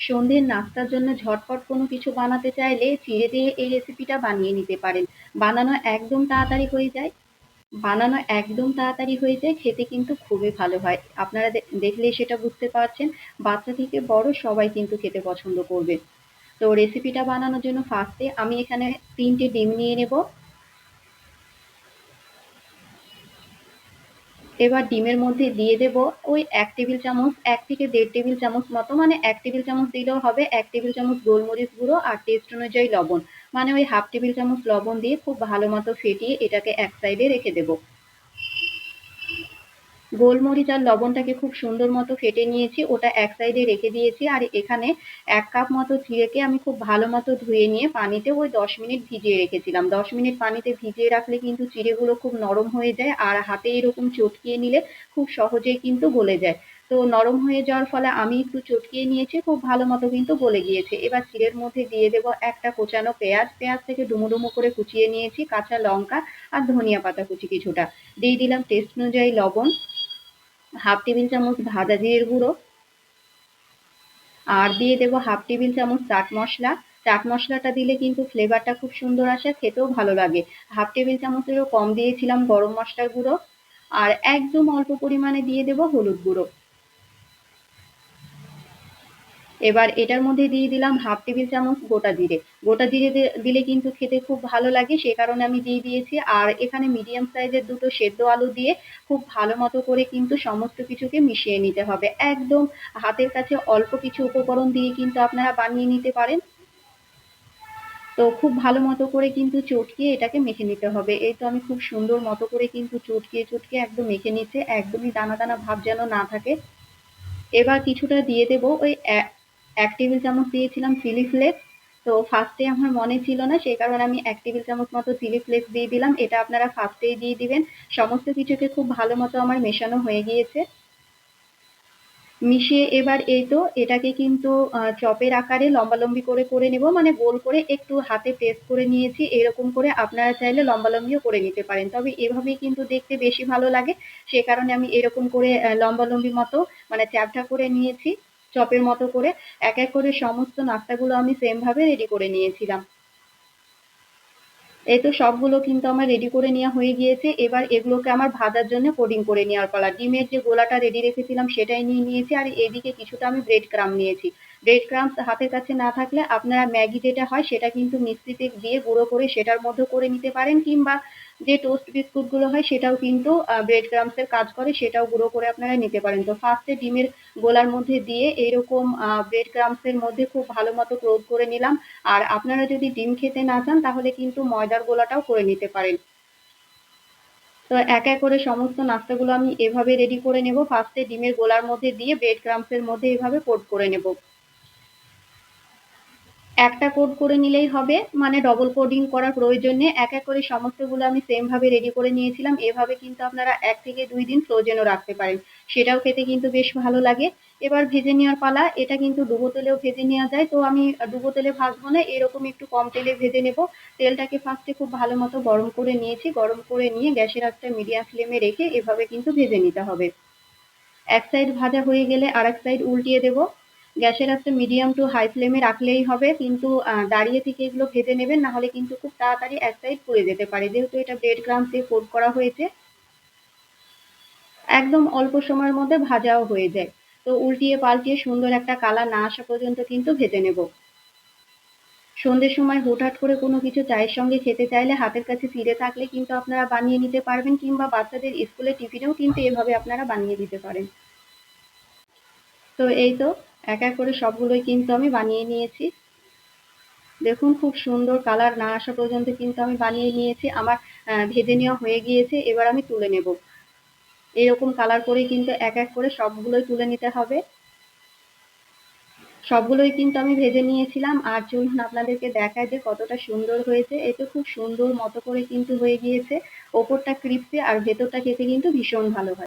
সন্ধ্যের নাস্তার জন্য ঝটপট কোনো কিছু বানাতে চাইলে চিড়ে দিয়ে এই রেসিপিটা বানিয়ে নিতে পারেন। বানানো একদম তাড়াতাড়ি হয়ে যায়। খেতে কিন্তু খুবই ভালো হয়। আপনারা দেখলেই সেটা বুঝতে পারছেন। বাচ্চা থেকে বড় সবাই কিন্তু খেতে পছন্দ করবে। তো রেসিপিটা বানানোর জন্য ফার্স্টে আমি এখানে 3টে ডিম নিয়ে নেব। এবার ডিমের মধ্যে দিয়ে দেব ওই 1 টেবিল চামচ, 1 থেকে 1.5 টেবিল চামচ মতো, মানে 1 টেবিল চামচ দিলেও হবে। 1 টেবিল চামচ গোলমরিচ গুঁড়ো আর টেস্ট অনুযায়ী লবণ, মানে ওই 1/2 টেবিল চামচ লবণ দিয়ে খুব ভালো মতো ফেটিয়ে এটাকে এক সাইডে রেখে দেব। গোলমরিচ আর লবণটাকে খুব সুন্দর মতো ফেটে নিয়েছি, ওটা এক সাইডে রেখে দিয়েছি। আর এখানে 1 কাপ মতো চিড়েকে আমি খুব ভালো মতো ধুয়ে নিয়ে পানিতে ওই 10 মিনিট ভিজিয়ে রেখেছিলাম। 10 মিনিট পানিতে ভিজিয়ে রাখলে কিন্তু চিড়েগুলো খুব নরম হয়ে যায়, আর হাতে এরকম চটকিয়ে নিলে খুব সহজেই কিন্তু গলে যায়। তো নরম হয়ে যাওয়ার ফলে আমি একটু চটকিয়ে নিয়েছি, খুব ভালো মতো কিন্তু গলে গিয়েছে। এবার চিড়ের মধ্যে দিয়ে দেবো একটা কোচানো পেঁয়াজ, পেঁয়াজ থেকে ডুমো ডুমো করে কুচিয়ে নিয়েছি, কাঁচা লঙ্কা আর ধনিয়া পাতা কুচি কিছুটা। দিয়ে দিলাম টেস্ট অনুযায়ী লবণ, 1/2 টেবিল চামচ ভাজা জিরের গুঁড়ো, আর দিয়ে দেবো 1/2 টেবিল চামচ চাট মশলা। চাট মশলাটা দিলে কিন্তু ফ্লেভারটা খুব সুন্দর আসে, খেতেও ভালো লাগে। 1/2 টেবিল চামচেরও কম দিয়েছিলাম গরম মশলার গুঁড়ো, আর একদম অল্প পরিমাণে দিয়ে দেবো হলুদ গুঁড়ো। এবার এটার মধ্যে দিয়ে দিলাম 1/2 টেবিল চামচ গোটা জিরে। গোটা জিরে দিলে কিন্তু খেতে খুব ভালো লাগে, সে কারণে আমি দিয়ে দিয়েছি। আর এখানে মিডিয়াম সাইজের 2টো সেদ্ধ আলু দিয়ে খুব ভালো মতো করে কিন্তু সমস্ত কিছুকে মিশিয়ে নিতে হবে। একদম হাতের কাছে অল্প কিছু উপকরণ দিয়ে কিন্তু আপনারা বানিয়ে নিতে পারেন। তো খুব ভালো মতো করে কিন্তু চটকিয়ে এটাকে মেখে নিতে হবে। এই তো আমি খুব সুন্দর মতো করে কিন্তু চটকিয়ে চটকিয়ে একদম মেখে নিচ্ছে, একদমই দানা দানা ভাব যেন না থাকে। এবার কিছুটা দিয়ে দেব ওই 1 টেবিল চামচ দিয়েছিলাম চিলি ফ্লেক্স। তো ফার্স্টে আমার মনে ছিল না, সেই কারণে আমি 1 টেবিল চামচ মতো চিলি ফ্লেক্স দিয়ে দিলাম। এটা আপনারা ফার্স্টেই দিয়ে দিবেন। সমস্ত কিছুকে খুব ভালো মতো আমার মেশানো হয়ে গিয়েছে। মিশিয়ে এবার এই তো এটাকে কিন্তু চপের আকারে লম্বালম্বি করে করে নেব, মানে গোল করে একটু হাতে প্রেস করে নিয়েছি। এরকম করে আপনারা চাইলে লম্বালম্বিও করে নিতে পারেন, তবে এভাবেই কিন্তু দেখতে বেশি ভালো লাগে। সে কারণে আমি এরকম করে লম্বালম্বি মতো, মানে চ্যাপ্টা করে নিয়েছি চপের মতো করে। এক এক করে সমস্ত নাস্তাগুলো আমি সেম ভাবে রেডি করে নিয়েছিলাম। এই তো সবগুলো কিন্তু আমার রেডি করে নেওয়া হয়ে গিয়েছে। এবার এগুলোকে আমার ভাজার জন্য কোডিং করে নেওয়ার পালা। ডিমের যে গোলাটা রেডি রেখেছিলাম সেটাই নিয়ে নিয়েছি, আর এদিকে কিছুটা আমি ব্রেড ক্রাম্ব নিয়েছি। ব্রেড ক্রাম্বস হাতের কাছে না থাকলে আপনারা ম্যাগি যেটা হয় সেটা কিন্তু মিক্সিতে দিয়ে গুঁড়ো করে সেটার মধ্যে করে নিতে পারেন, কিংবা যে টোস্ট বিস্কুট গুলো হয় সেটাও কিন্তু ব্রেড ক্রাম্বস এর কাজ করে, সেটাও গুঁড়ো করে আপনারা নিতে পারেন। তো ফার্স্টে ডিমের গোলার মধ্যে দিয়ে এরকম ব্রেড ক্রাম্বস এর মধ্যে খুব ভালো মতো কোট করে নিলাম। আর আপনারা যদি ডিম খেতে না চান তাহলে কিন্তু ময়দার গোলাটাও করে নিতে পারেন। তো এক এক করে সমস্ত নাস্তাগুলো আমি এভাবে রেডি করে নেব। ফার্স্টে ডিমের গোলার মধ্যে দিয়ে ব্রেড ক্রাম্বস এর মধ্যে এভাবে কোট করে নেব। একটা কোট করে নিলেই হবে, মানে ডবল কোডিং করার প্রয়োজন নেই। এক এক করে সমস্তগুলো আমি সেম ভাবে রেডি করে নিয়েছিলাম। এভাবে কিন্তু আপনারা 1 থেকে 2 দিন ফ্রোজেনও রাখতে পারেন, সেটাও খেতে কিন্তু বেশ ভালো লাগে। এবার ভেজে নেওয়ার পালা। এটা কিন্তু ডুবো তেলেও ভেজে নেওয়া যায়, তো আমি ডুবো তেলে ভাজবো না, এরকম একটু কম তেলে ভেজে নেব। তেলটাকে ফার্স্টে খুব ভালো মতো গরম করে নিয়েছি, গরম করে নিয়ে গ্যাসের আঁচটা মিডিয়াম ফ্লেমে রেখে এভাবে কিন্তু ভেজে নিতে হবে। এক সাইড ভাজা হয়ে গেলে আর এক সাইড উল্টিয়ে দেব। গ্যাসের আঁচটা মিডিয়াম টু হাই ফ্লেমে রাখলেই হবে, কিন্তু দাঁড়িয়ে থেকে এগুলো ভেজে নেবেন, না হলে কিন্তু খুব তাড়াতাড়ি এক সাইড পুড়ে যেতে পারে, যেহেতু এটা ব্রেড ক্রাম্বস দিয়ে কোট করা হয়েছে। একদম অল্প সময়ের মধ্যে ভাজাও হয়ে যায়। তো উল্টিয়ে পাল্টিয়ে সুন্দর একটা কালার না আসা পর্যন্ত কিন্তু ভেজে নেব। সন্ধ্যের সময় হুটহাট করে কোনো কিছু চায়ের সঙ্গে খেতে চাইলে হাতের কাছে চিড়ে থাকলে কিন্তু আপনারা বানিয়ে নিতে পারবেন, কিংবা বাচ্চাদের স্কুলের টিফিনেও কিন্তু এভাবে আপনারা বানিয়ে দিতে পারেন। তো এই তো এক এক করে সবগুলোই কিন্তু আমি বানিয়ে নিয়েছি। দেখুন খুব সুন্দর কালার না আসা পর্যন্ত কিন্তু আমি বানিয়ে নিয়েছি। আমার ভেজে নেওয়া হয়ে গিয়েছে, এবার আমি তুলে নেব। এরকম কালার করে কিন্তু এক এক করে সবগুলোই তুলে নিতে হবে। সবগুলোই কিন্তু আমি ভেজে নিয়েছিলাম। আর চলুন আপনাদেরকে দেখায় যে কতটা সুন্দর হয়েছে। এই তো খুব সুন্দর মতো করে কিন্তু হয়ে গিয়েছে। ওপরটা ক্রিস্পি আর ভেতরটা খেতে কিন্তু ভীষণ ভালো হয়।